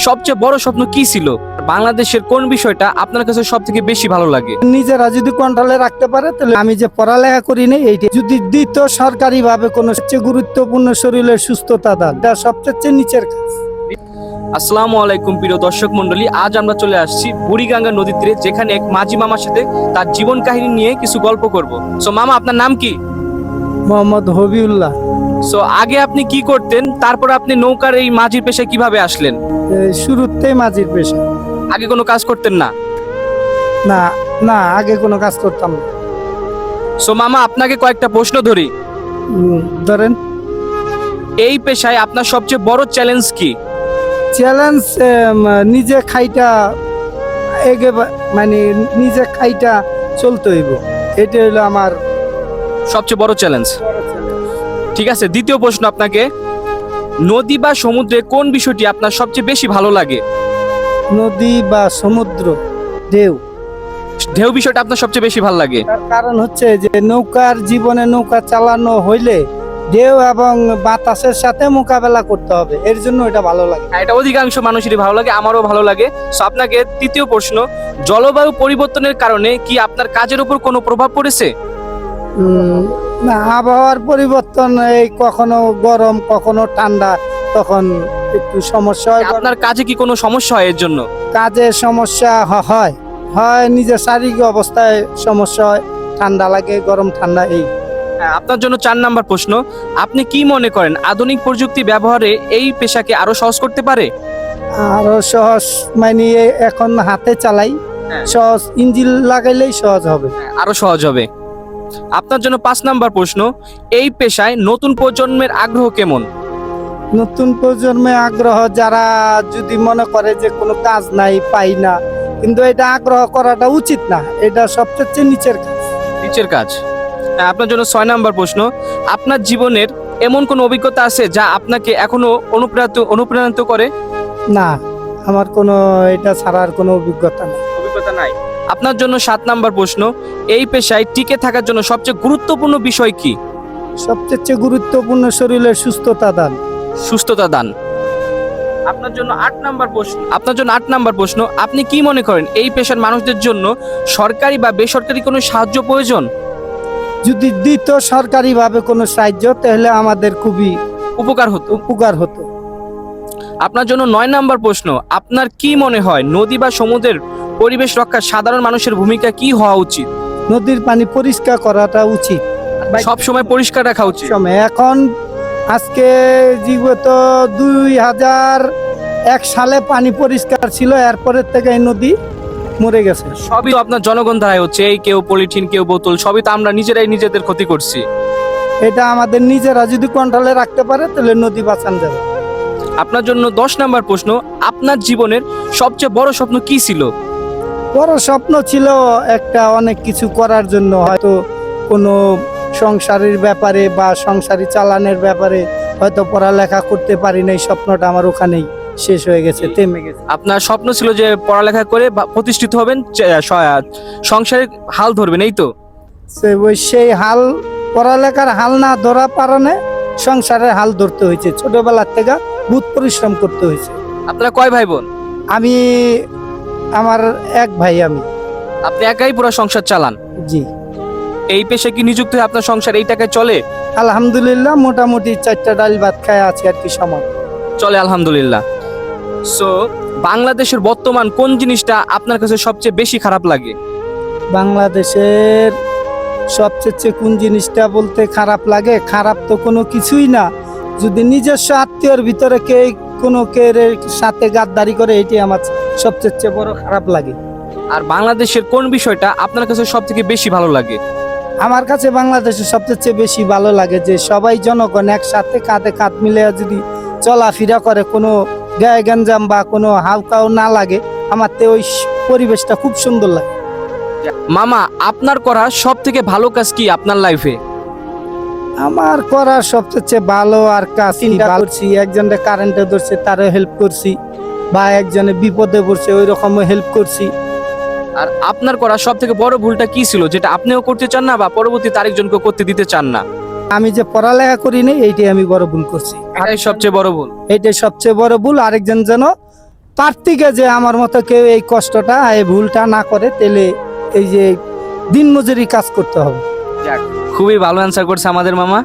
সবচেয়ে বড় স্বপ্ন কি ছিল? বাংলাদেশের কোন বিষয়টা আপনার কাছে সবথেকে বেশি ভালো লাগে? নিজেরা যদি কন্ট্রোলে রাখতে পারে তাহলে আমি যে পড়ালেখা করি না এইটা যদি দিত সরকারি ভাবে কোনো সবচেয়ে গুরুত্বপূর্ণ শরীরের সুস্থতা দান, এটা সবচেয়ে নিচের কাজ। আসসালামু আলাইকুম প্রিয় দর্শক মন্ডলী, আজ আমরা চলে আসছি বুড়িগঙ্গা নদীর তীরে, যেখানে এক মাঝি মামার সাথে তার জীবন কাহিনী নিয়ে কিছু গল্প করব। সো মামা, আপনার নাম কি? মোহাম্মদ হবিউল্লাহ। সো আগে আপনি কি করতেন, তারপর আপনি নৌকার এই মাঝির পেশায় কিভাবে আসলেন? শুরুতেই মাঝির পেশা। আগে কোনো কাজ করতেন না? না না, আগে কোনো কাজ করতাম না। সো মামা, আপনাকে কয়েকটা প্রশ্ন ধরি। ধরেন। এই পেশায় আপনার সবচেয়ে বড় চ্যালেঞ্জ কি? চ্যালেঞ্জ নিজে খাইটা মানে নিজে খাইটা চলতে হইব, এটা হইলো আমার সবচেয়ে বড় চ্যালেঞ্জ। ঠিক আছে, দ্বিতীয় প্রশ্ন আপনাকে, নদী বা সমুদ্রে কোন বিষয়টি আপনার সবচেয়ে বেশি ভালো লাগে? নদী বা সমুদ্র, ঢেউ। ঢেউ বিষয়টা আপনার সবচেয়ে বেশি ভালো লাগে? তার কারণ হচ্ছে যে নৌকার জীবনে নৌকা চালানো হইলে ঢেউ এবং বাতাসের সাথে মোকাবেলা করতে হবে, এর জন্য এটা ভালো লাগে। এটা অধিকাংশ মানুষেরই ভালো লাগে, আমারও ভালো লাগে। সো আপনাকে তৃতীয় প্রশ্ন, জলবায়ু পরিবর্তনের কারণে কি আপনার কাজের উপর কোনো প্রভাব পড়েছে? না, আবহাওয়ার পরিবর্তন, এই কখনো গরম কখনো ঠান্ডা, তখন একটু সমস্যা হয়। আপনার কাজে কি কোনো সমস্যা হয় এর জন্য? কাজে সমস্যা হয় হয় নিজের শারীরিক অবস্থায় সমস্যা হয়, ঠান্ডা লাগে, গরম ঠান্ডা এই। হ্যাঁ, আপনার জন্য 4 নাম্বার প্রশ্ন, আপনি কি মনে করেন আধুনিক প্রযুক্তি ব্যবহারে এই পেশাকে আরো সহজ করতে পারে? আরো সহজ মানে এখন হাতে চালাই, হ্যাঁ। সহজ ইঞ্জিন লাগাইলেই সহজ হবে। আরো সহজ হবে। আপনার জন্য 5 নাম্বার প্রশ্ন, এই পেশায় নতুন প্রজন্মের আগ্রহ কেমন? নতুন প্রজন্মে আগ্রহ, যারা যদি মনে করে যে কোনো কাজ নাই, পাই না, কিন্তু এটা আগ্রহ করাটা উচিত না, এটা সবচেয়ে নিচের কাজ। নিচের কাজ। হ্যাঁ, আপনার জন্য 6 নাম্বার প্রশ্ন, আপনার জীবনের এমন কোন অভিজ্ঞতা আছে যা আপনাকে এখনো অনুপ্রাণিত করে? না, আমার কোনো এটা ছাড়ার কোনো অভিজ্ঞতা নেই। অভিজ্ঞতা নাই। আপনার জন্য 7 নাম্বার প্রশ্ন, এই পেশায় টিকে থাকার জন্য সবচেয়ে গুরুত্বপূর্ণ বিষয় কি? সবচেয়ে গুরুত্বপূর্ণ শরীরের সুস্থতা দান। সুস্থতা দান। আপনার জন্য 8 নাম্বার প্রশ্ন, আপনি কি মনে করেন এই পেশার মানুষদের জন্য সরকারি বা বেসরকারি কোনো সাহায্য প্রয়োজন? যদি দিত সরকারি ভাবে কোনো সাহায্য, তাহলে আমাদের খুবই উপকার হতো। আপনার জন্য 9 নাম্বার প্রশ্ন, আপনার কি মনে হয় নদী বা সমুদ্রের পরিবেশ রক্ষায় সাধারণ মানুষের ভূমিকা কি হওয়া উচিত? নদীর পানি পরিষ্কার করাটা উচিত, সব সময় পরিষ্কার রাখা উচিত। সময় এখন আজকে জীবত 2001 সালে পানি পরিষ্কার ছিল, এরপরের থেকে এই নদী মরে গেছে। সবই তো আপনার জনগণ দ্বারাই হচ্ছে, এই কেউ পলিথিন কেউ বোতল, সবই তো আমরা নিজেরাই নিজেদের ক্ষতি করছি। এটা আমাদের নিজেরা যদি কন্ট্রোলে রাখতে পারে তাহলে নদী বাঁচানো যাবে। আপনার জন্য 10 নাম্বার প্রশ্ন, আপনার জীবনের সবচেয়ে বড় স্বপ্ন কি ছিল? বড় স্বপ্ন ছিল একটা, অনেক কিছু করার জন্য, হয়তো কোনো সংসারের ব্যাপারে বা সংসারী চালানোর ব্যাপারে হয়তো পড়ালেখা করতে পারি নাই, স্বপ্নটা আমার ওখানেই শেষ হয়ে গেছে, থেমে গেছে। আপনার স্বপ্ন ছিল যে পড়ালেখা করে প্রতিষ্ঠিত হবেন, সংসারে হাল ধরবেন, এই তো? সেই হাল, পড়ালেখার হাল না ধরা পারনে সংসারের হাল ধরতে হয়েছে, ছোটবেলার থেকে বহুত পরিশ্রম করতে হয়েছে। আপনারা কয় ভাই বোন? আমি, আমার এক ভাই আমি। আপনি একাই পুরো সংসার চালান? জি। এই পেশায় কি নিযুক্ত হয়ে আপনার সংসার এই টাকায় চলে? আলহামদুলিল্লাহ, মোটামুটি 4টা ডাল ভাত খায় আছি আর কি, সমান চলে আলহামদুলিল্লাহ। সো বাংলাদেশের বর্তমান কোন জিনিসটা আপনার কাছে সবচেয়ে বেশি খারাপ লাগে? বাংলাদেশের সবচেয়ে কোন জিনিসটা বলতে খারাপ লাগে? খারাপ তো কোনো কিছুই না, যদি নিজস্ব আত্মীয়র ভিতরে কোনো সাথে গাদ্দারি করে, এটি আমার সবচেয়ে বড় খারাপ লাগে। আর বাংলাদেশের কোন বিষয়টা আপনার কাছে সবথেকে বেশি ভালো লাগে? আমার কাছে বাংলাদেশের সবচেয়ে বেশি ভালো লাগে যে সবাই জনগণ একসাথে কাঁধে কাঁধ মিলে যদি চলাফেরা করে, কোনো গায়ে গঞ্জাম বা কোনো হাউকাও না লাগে, আমার তো ওই পরিবেশটা খুব সুন্দর লাগে। মামা, আপনার করা সব থেকে ভালো কাজ কি আপনার লাইফে? আমার করা সবচেয়ে ভালো আর কাজ করছি, একজনে কারেন্টে ধরছে তারও হেল্প করছি, বা একজনে বিপদে পড়ছে ওই রকমও হেল্প করছি। আর আপনার করা সব থেকে বড় ভুলটা কি ছিল, যেটা আপনিও করতে চান না বা পরবর্তীতে আরেকজনকে করতে দিতে চান না? আমি যে পড়ালেখা করি নাই, এইটাই আমি বড় ভুল করছি। এটাই সবচেয়ে বড় ভুল। এইটাই সবচেয়ে বড় ভুল, আরেকজন যেন প্রার্থীকে যে আমার মতো কেউ এই কষ্টটা এই ভুলটা না করে, তাহলে এই যে দিনমজুরি কাজ করতে হবে। খুবই ভালো অ্যান্সার করছে আমাদের মামা।